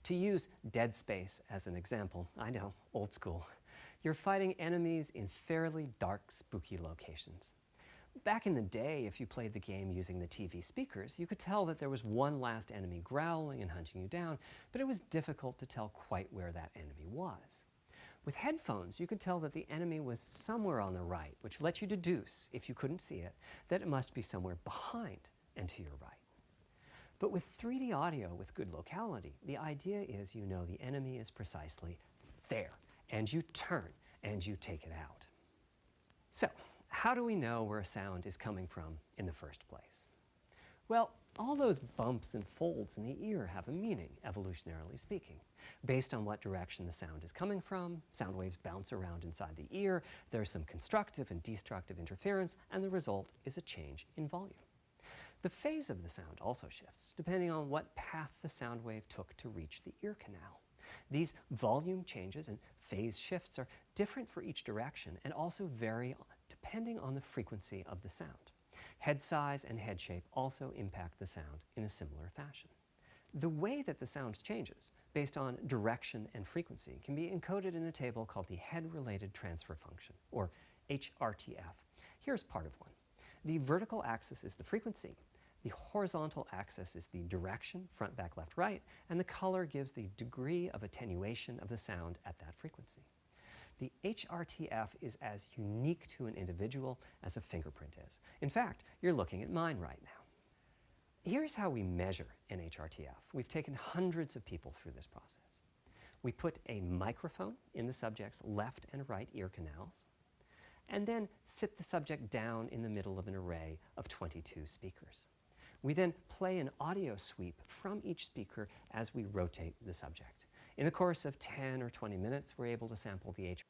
To use Dead Space as an example, I know, old school, you're fighting enemies in fairly dark, spooky locations. Back in the day, if you played the game using the TV speakers, you could tell that there was one last enemy growling and hunting you down, but it was difficult to tell quite where that enemy was. With headphones, you could tell that the enemy was somewhere on the right, which let you deduce, if you couldn't see it, that it must be somewhere behind and to your right. But with 3D audio with good locality, the idea is you know the enemy is precisely there, and you turn and you take it out. So, how do we know where a sound is coming from in the first place? Well, All those bumps and folds in the ear have a meaning, evolutionarily speaking. Based on what direction the sound is coming from, sound waves bounce around inside the ear, there's some constructive and destructive interference, and the result is a change in volume. The phase of the sound also shifts, depending on what path the sound wave took to reach the ear canal. These volume changes and phase shifts are different for each direction and also vary depending on the frequency of the sound. Head size and head shape also impact the sound in a similar fashion. The way that the sound changes, based on direction and frequency, can be encoded in a table called the Head-Related Transfer Function, or HRTF. Here's part of one. The vertical axis is the frequency, the horizontal axis is the direction, front, back, left, right, and the color gives the degree of attenuation of the sound at that frequency. The HRTF is as unique to an individual as a fingerprint is. In fact, you're looking at mine right now. Here's how we measure an HRTF. We've taken hundreds of people through this process. We put a microphone in the subject's left and right ear canals, and then sit the subject down in the middle of an array of 22 speakers. We then play an audio sweep from each speaker as we rotate the subject. In the course of 10 or 20 minutes, we're able to sample the HRTF.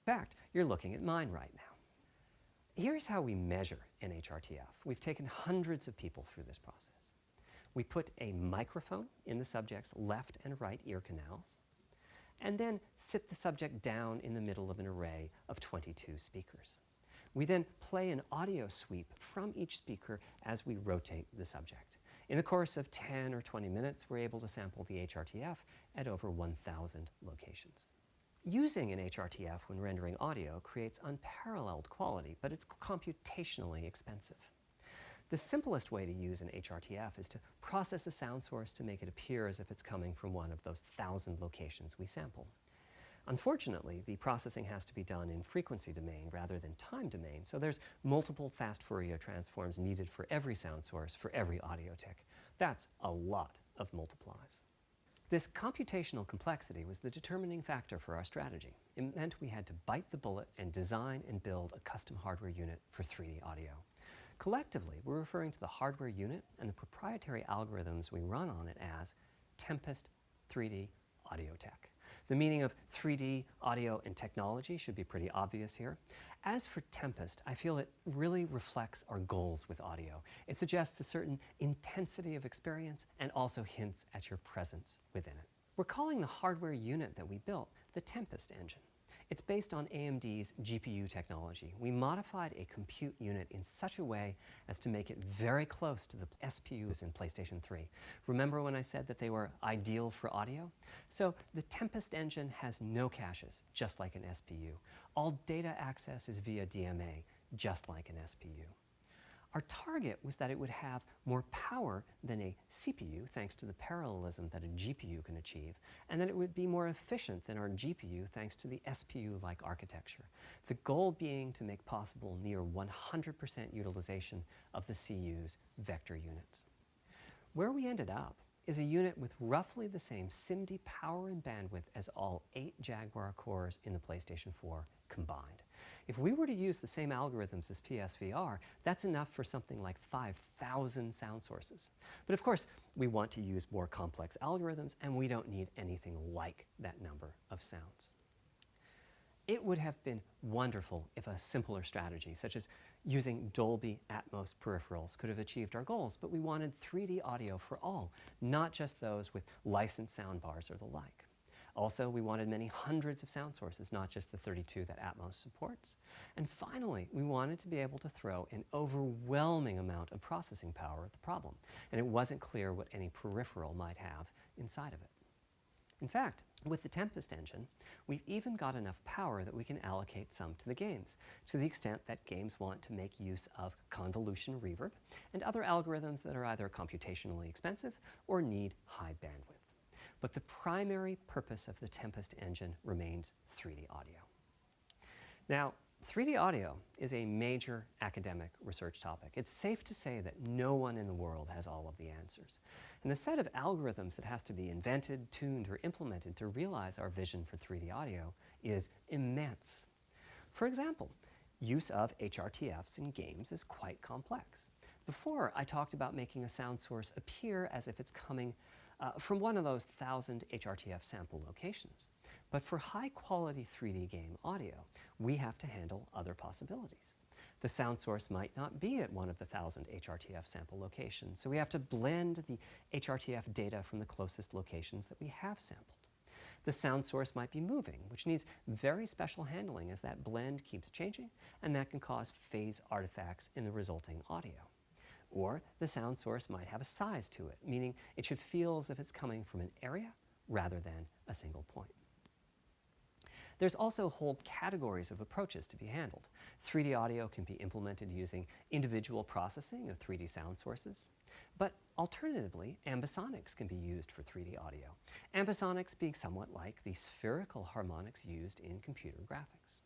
In fact, you're looking at mine right now. Here's how we measure an HRTF. We've taken hundreds of people through this process. We put a microphone in the subject's left and right ear canals, and then sit the subject down in the middle of an array of 22 speakers. We then play an audio sweep from each speaker as we rotate the subject. In the course of 10 or 20 minutes, we're able to sample the HRTF at over 1,000 locations. Using an HRTF when rendering audio creates unparalleled quality, but it's computationally expensive. The simplest way to use an HRTF is to process a sound source to make it appear as if it's coming from one of those 1,000 locations we sample. Unfortunately, the processing has to be done in frequency domain rather than time domain, so there's multiple fast Fourier transforms needed for every sound source for every audio tick. That's a lot of multiplies. This computational complexity was the determining factor for our strategy. It meant we had to bite the bullet and design and build a custom hardware unit for 3D audio. Collectively, we're referring to the hardware unit and the proprietary algorithms we run on it as Tempest 3D Audio Tech. The meaning of 3D audio and technology should be pretty obvious here. As for Tempest, I feel it really reflects our goals with audio. It suggests a certain intensity of experience and also hints at your presence within it. We're calling the hardware unit that we built the Tempest engine. It's based on AMD's GPU technology. We modified a compute unit in such a way as to make it very close to the SPUs in PlayStation 3. Remember when I said that they were ideal for audio? So the Tempest engine has no caches, just like an SPU. All data access is via DMA, just like an SPU. Our target was that it would have more power than a CPU, thanks to the parallelism that a GPU can achieve, and that it would be more efficient than our GPU, thanks to the SPU-like architecture. The goal being to make possible near 100% utilization of the CU's vector units. Where we ended up is a unit with roughly the same SIMD power and bandwidth as all 8 Jaguar cores in the PlayStation 4 combined. If we were to use the same algorithms as PSVR, that's enough for something like 5,000 sound sources. But of course, we want to use more complex algorithms, and we don't need anything like that number of sounds. It would have been wonderful if a simpler strategy, such as using Dolby Atmos peripherals, could have achieved our goals, but we wanted 3D audio for all, not just those with licensed soundbars or the like. Also, we wanted many hundreds of sound sources, not just the 32 that Atmos supports. And finally, we wanted to be able to throw an overwhelming amount of processing power at the problem, and it wasn't clear what any peripheral might have inside of it. In fact, with the Tempest engine, we've even got enough power that we can allocate some to the games, to the extent that games want to make use of convolution reverb and other algorithms that are either computationally expensive or need high bandwidth. But the primary purpose of the Tempest engine remains 3D audio. Now, 3D audio is a major academic research topic. It's safe to say that no one in the world has all of the answers. And the set of algorithms that has to be invented, tuned, or implemented to realize our vision for 3D audio is immense. For example, use of HRTFs in games is quite complex. Before, I talked about making a sound source appear as if it's coming from one of those 1,000 HRTF sample locations. But for high-quality 3D game audio, we have to handle other possibilities. The sound source might not be at one of the 1,000 HRTF sample locations, so we have to blend the HRTF data from the closest locations that we have sampled. The sound source might be moving, which needs very special handling as that blend keeps changing, and that can cause phase artifacts in the resulting audio. Or the sound source might have a size to it, meaning it should feel as if it's coming from an area rather than a single point. There's also whole categories of approaches to be handled. 3D audio can be implemented using individual processing of 3D sound sources, but alternatively, ambisonics can be used for 3D audio. Ambisonics being somewhat like the spherical harmonics used in computer graphics.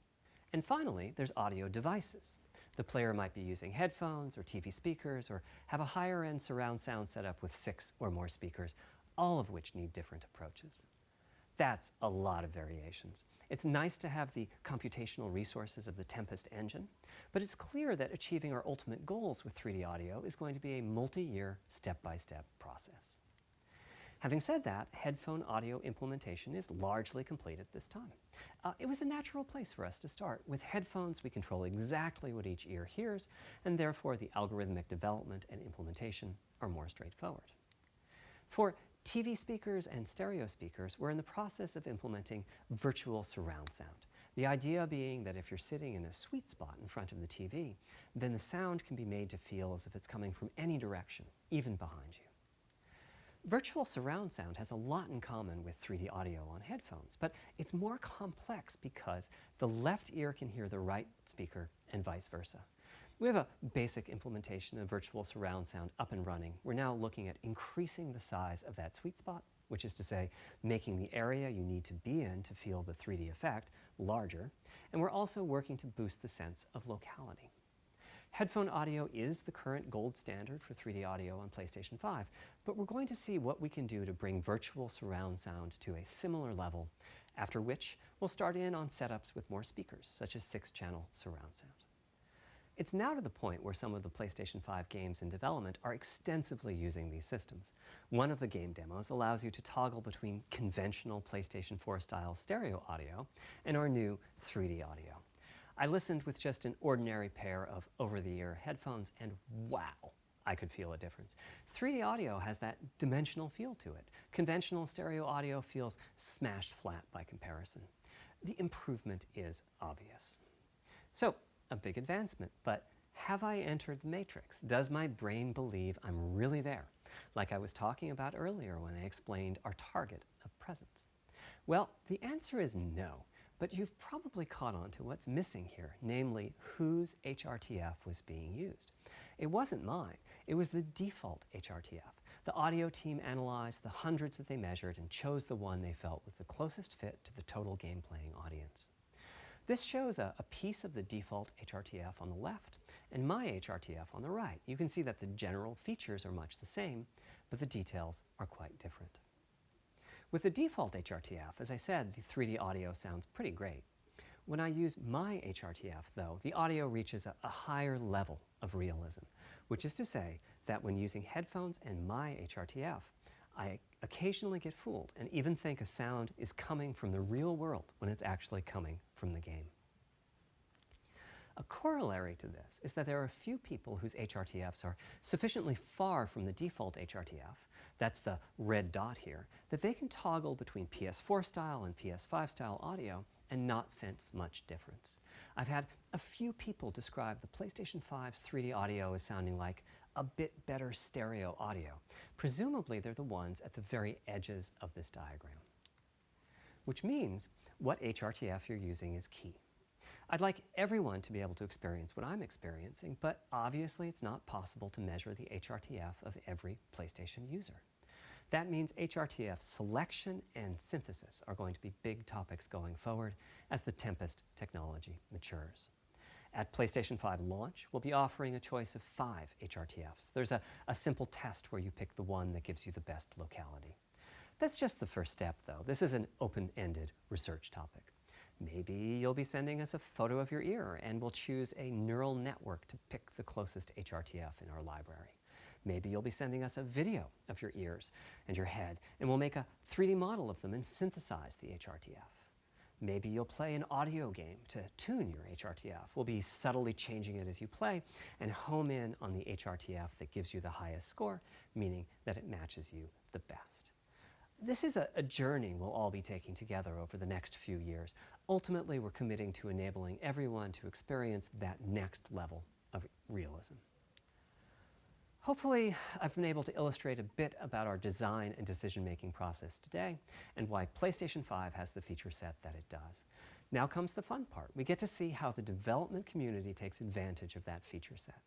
And finally, there's audio devices. The player might be using headphones or TV speakers or have a higher-end surround sound setup with 6 or more speakers, all of which need different approaches. That's a lot of variations. It's nice to have the computational resources of the Tempest engine, but it's clear that achieving our ultimate goals with 3D audio is going to be a multi-year, step-by-step process. Having said that, headphone audio implementation is largely complete at this time. It was a natural place for us to start. With headphones, we control exactly what each ear hears, and therefore the algorithmic development and implementation are more straightforward. For TV speakers and stereo speakers, we're in the process of implementing virtual surround sound. The idea being that if you're sitting in a sweet spot in front of the TV, then the sound can be made to feel as if it's coming from any direction, even behind you. Virtual surround sound has a lot in common with 3D audio on headphones, but it's more complex because the left ear can hear the right speaker and vice versa. We have a basic implementation of virtual surround sound up and running. We're now looking at increasing the size of that sweet spot, which is to say, making the area you need to be in to feel the 3D effect larger, and we're also working to boost the sense of locality. Headphone audio is the current gold standard for 3D audio on PlayStation 5, but we're going to see what we can do to bring virtual surround sound to a similar level, after which we'll start in on setups with more speakers, such as 6-channel surround sound. It's now to the point where some of the PlayStation 5 games in development are extensively using these systems. One of the game demos allows you to toggle between conventional PlayStation 4 style stereo audio and our new 3D audio. I listened with just an ordinary pair of over-the-ear headphones, and wow, I could feel a difference. 3D audio has that dimensional feel to it. Conventional stereo audio feels smashed flat by comparison. The improvement is obvious. So, a big advancement, but have I entered the matrix? Does my brain believe I'm really there, like I was talking about earlier when I explained our target of presence? Well, the answer is no. But you've probably caught on to what's missing here, namely whose HRTF was being used. It wasn't mine, it was the default HRTF. The audio team analyzed the hundreds that they measured and chose the one they felt was the closest fit to the total game-playing audience. This shows a piece of the default HRTF on the left and my HRTF on the right. You can see that the general features are much the same, but the details are quite different. With the default HRTF, as I said, the 3D audio sounds pretty great. When I use my HRTF, though, the audio reaches a higher level of realism, which is to say that when using headphones and my HRTF, I occasionally get fooled and even think a sound is coming from the real world when it's actually coming from the game. A corollary to this is that there are a few people whose HRTFs are sufficiently far from the default HRTF, that's the red dot here, that they can toggle between PS4 style and PS5 style audio and not sense much difference. I've had a few people describe the PlayStation 5's 3D audio as sounding like a bit better stereo audio. Presumably they're the ones at the very edges of this diagram. Which means what HRTF you're using is key. I'd like everyone to be able to experience what I'm experiencing, but obviously it's not possible to measure the HRTF of every PlayStation user. That means HRTF selection and synthesis are going to be big topics going forward as the Tempest technology matures. At PlayStation 5 launch, we'll be offering a choice of 5 HRTFs. There's a simple test where you pick the one that gives you the best locality. That's just the first step, though. This is an open-ended research topic. Maybe you'll be sending us a photo of your ear, and we'll choose a neural network to pick the closest HRTF in our library. Maybe you'll be sending us a video of your ears and your head, and we'll make a 3D model of them and synthesize the HRTF. Maybe you'll play an audio game to tune your HRTF. We'll be subtly changing it as you play and home in on the HRTF that gives you the highest score, meaning that it matches you the best. This is a journey we'll all be taking together over the next few years. Ultimately, we're committing to enabling everyone to experience that next level of realism. Hopefully, I've been able to illustrate a bit about our design and decision-making process today and why PlayStation 5 has the feature set that it does. Now comes the fun part. We get to see how the development community takes advantage of that feature set.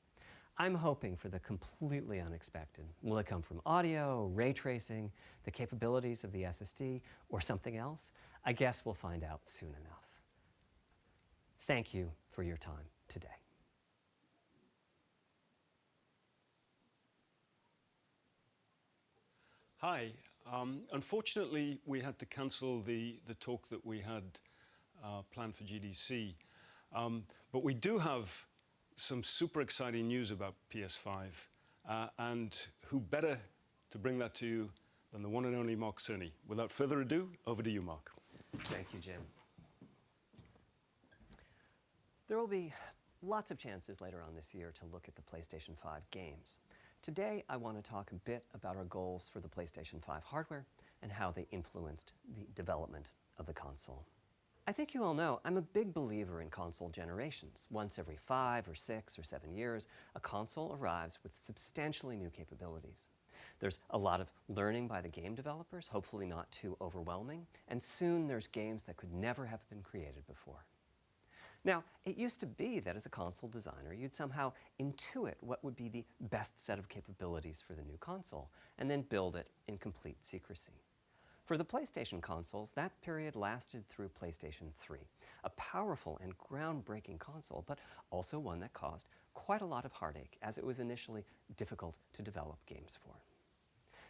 I'm hoping for the completely unexpected. Will it come from audio, ray tracing, the capabilities of the SSD, or something else? I guess we'll find out soon enough. Thank you for your time today. Hi. Unfortunately, we had to cancel the talk that we had planned for GDC. But we do have some super exciting news about PS5. And who better to bring that to you than the one and only Mark Cerny. Without further ado, over to you, Mark. Thank you, Jim. There will be lots of chances later on this year to look at the PlayStation 5 games. Today, I want to talk a bit about our goals for the PlayStation 5 hardware and how they influenced the development of the console. I think you all know I'm a big believer in console generations. Once every 5 or 6 or 7 years, a console arrives with substantially new capabilities. There's a lot of learning by the game developers, hopefully not too overwhelming, and soon there's games that could never have been created before. Now, it used to be that as a console designer, you'd somehow intuit what would be the best set of capabilities for the new console, and then build it in complete secrecy. For the PlayStation consoles, that period lasted through PlayStation 3, a powerful and groundbreaking console, but also one that caused quite a lot of heartache, as it was initially difficult to develop games for.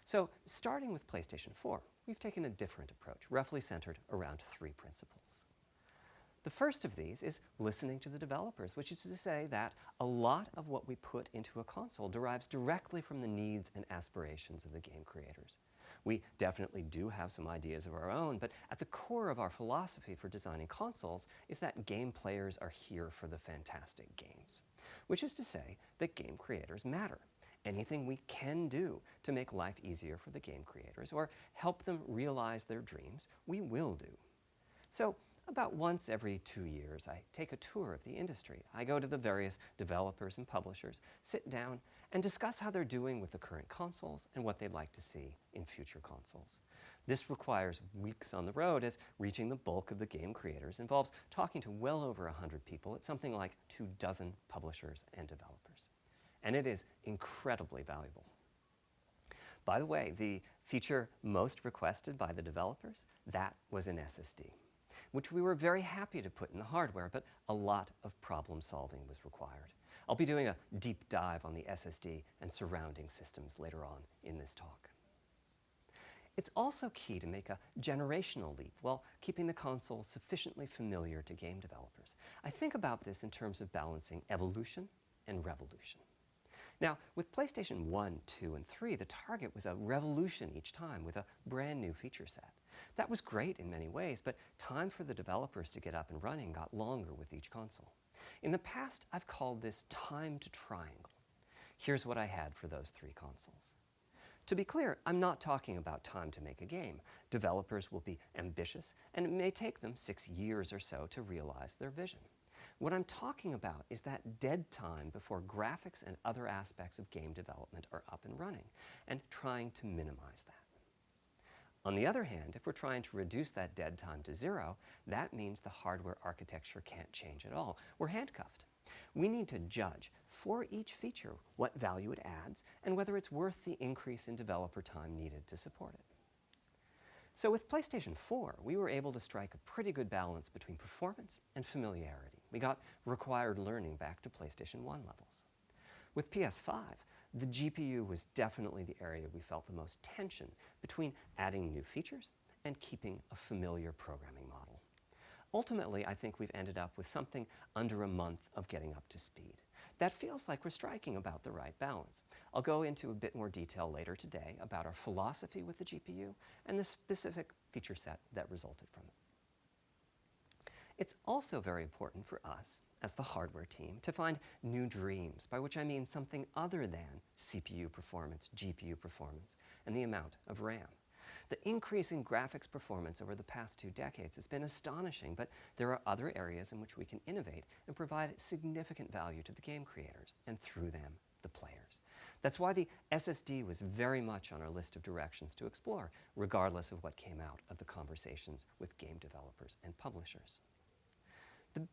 So, starting with PlayStation 4, we've taken a different approach, roughly centered around 3 principles. The first of these is listening to the developers, which is to say that a lot of what we put into a console derives directly from the needs and aspirations of the game creators. We definitely do have some ideas of our own, but at the core of our philosophy for designing consoles is that game players are here for the fantastic games, which is to say that game creators matter. Anything we can do to make life easier for the game creators or help them realize their dreams, we will do. So, about once every 2 years, I take a tour of the industry. I go to the various developers and publishers, sit down, and discuss how they're doing with the current consoles and what they'd like to see in future consoles. This requires weeks on the road, as reaching the bulk of the game creators involves talking to well over 100 people at something like 24 publishers and developers. And it is incredibly valuable. By the way, the feature most requested by the developers, that was an SSD, which we were very happy to put in the hardware, but a lot of problem solving was required. I'll be doing a deep dive on the SSD and surrounding systems later on in this talk. It's also key to make a generational leap while keeping the console sufficiently familiar to game developers. I think about this in terms of balancing evolution and revolution. Now, with PlayStation 1, 2, and 3, the target was a revolution each time with a brand new feature set. That was great in many ways, but time for the developers to get up and running got longer with each console. In the past, I've called this time to triangle. Here's what I had for those 3 consoles. To be clear, I'm not talking about time to make a game. Developers will be ambitious, and it may take them 6 years or so to realize their vision. What I'm talking about is that dead time before graphics and other aspects of game development are up and running, and trying to minimize that. On the other hand, if we're trying to reduce that dead time to 0, that means the hardware architecture can't change at all. We're handcuffed. We need to judge for each feature what value it adds and whether it's worth the increase in developer time needed to support it. So with PlayStation 4, we were able to strike a pretty good balance between performance and familiarity. We got required learning back to PlayStation 1 levels. With PS5, the GPU was definitely the area we felt the most tension between adding new features and keeping a familiar programming model. Ultimately, I think we've ended up with something under a month of getting up to speed. That feels like we're striking about the right balance. I'll go into a bit more detail later today about our philosophy with the GPU and the specific feature set that resulted from it. It's also very important for us, as the hardware team, to find new dreams, by which I mean something other than CPU performance, GPU performance, and the amount of RAM. The increase in graphics performance over the past 2 decades has been astonishing, but there are other areas in which we can innovate and provide significant value to the game creators, and through them, the players. That's why the SSD was very much on our list of directions to explore, regardless of what came out of the conversations with game developers and publishers.